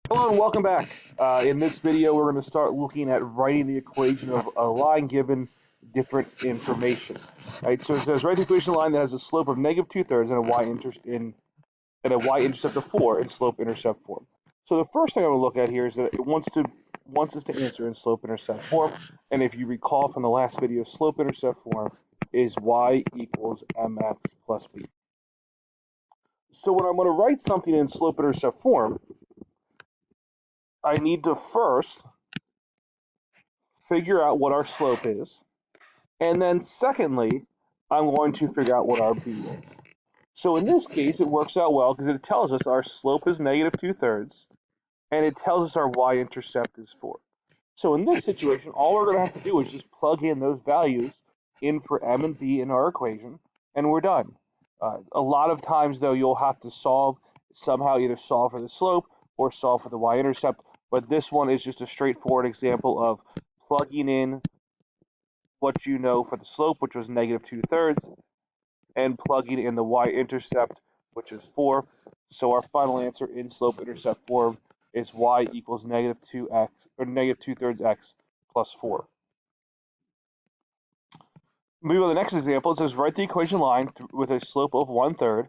Hello and welcome back. In this video, we're going to start looking at writing the equation of a line given different information. Right. So it says write the equation of a line that has a slope of negative 2/3 and a y-intercept of 4 in slope-intercept form. So the first thing I'm going to look at here is that it wants us to answer in slope-intercept form. And if you recall from the last video, slope-intercept form is y equals mx plus b. So when I'm going to write something in slope-intercept form, I need to first figure out what our slope is, and then secondly, I'm going to figure out what our b is. So in this case, it works out well because it tells us our slope is negative 2/3, and it tells us our y-intercept is 4. So in this situation, all we're going to have to do is just plug in those values in for m and b in our equation, and we're done. A lot of times, though, you'll have to somehow either solve for the slope or solve for the y-intercept, but this one is just a straightforward example of plugging in what you know for the slope, which was negative 2/3, and plugging in the y-intercept, which is 4. So our final answer in slope-intercept form is y equals negative 2x, or negative 2/3 x plus 4. Moving on to the next example, it says write the equation line with a slope of 1/3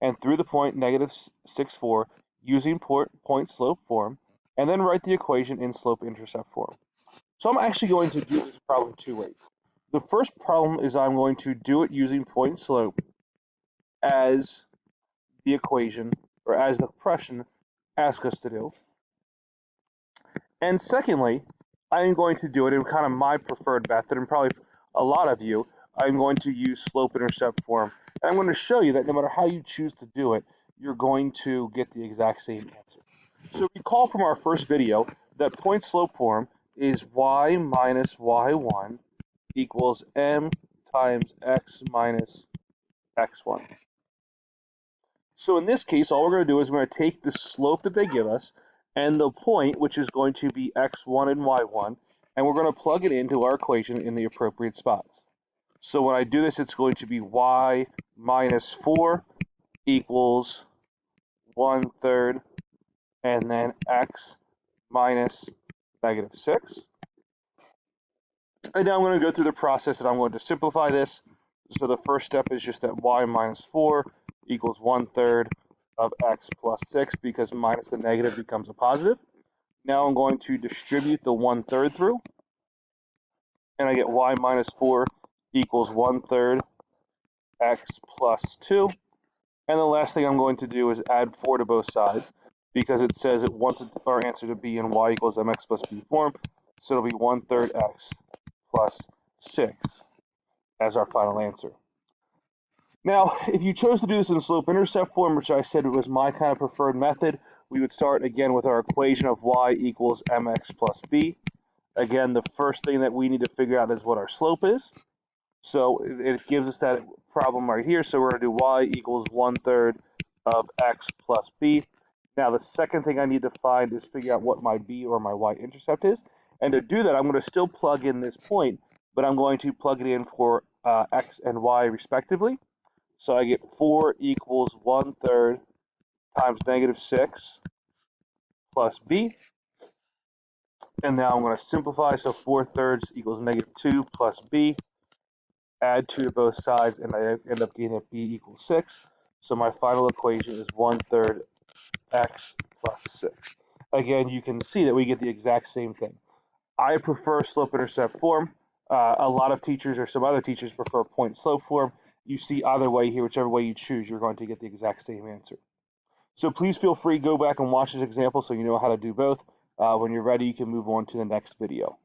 and through the point negative 6, 4 using point slope form, and then write the equation in slope-intercept form. So I'm actually going to do this problem two ways. The first problem is I'm going to do it using point slope as the equation, or as the question asks us to do. And secondly, I'm going to do it in kind of my preferred method, and probably a lot of you, I'm going to use slope-intercept form. And I'm going to show you that no matter how you choose to do it, you're going to get the exact same answer. So recall from our first video that point slope form is y minus y1 equals m times x minus x1. So in this case, all we're going to do is we're going to take the slope that they give us and the point, which is going to be x1 and y1, and we're going to plug it into our equation in the appropriate spots. So when I do this, it's going to be y minus 4 equals 1/3, and then x minus negative 6. And now I'm going to go through the process and I'm going to simplify this. So the first step is just that y minus 4 equals 1/3 of x plus 6 because minus the negative becomes a positive. Now I'm going to distribute the 1/3 through, and I get y minus 4 equals 1/3 x plus 2. And the last thing I'm going to do is add 4 to both sides because it says it wants our answer to be in y equals mx plus b form. So it'll be 1/3 x plus 6 as our final answer. Now, if you chose to do this in slope-intercept form, which I said was my kind of preferred method, we would start again with our equation of y equals mx plus b. Again, the first thing that we need to figure out is what our slope is. So it gives us that problem right here. So we're going to do y equals 1/3 of x plus b. Now, the second thing I need to find is figure out what my b or my y-intercept is. And to do that, I'm going to still plug in this point, but I'm going to plug it in for x and y respectively. So I get 4 equals 1/3 times negative 6 plus b. And now I'm going to simplify. So 4/3 equals negative 2 plus b. Add 2 to both sides, and I end up getting that b equals 6. So my final equation is 1/3 x plus 6. Again, you can see that we get the exact same thing. I prefer slope-intercept form. A lot of teachers or some other teachers prefer point slope form. You see either way here, whichever way you choose, you're going to get the exact same answer. So please feel free to go back and watch this example so you know how to do both. When you're ready, you can move on to the next video.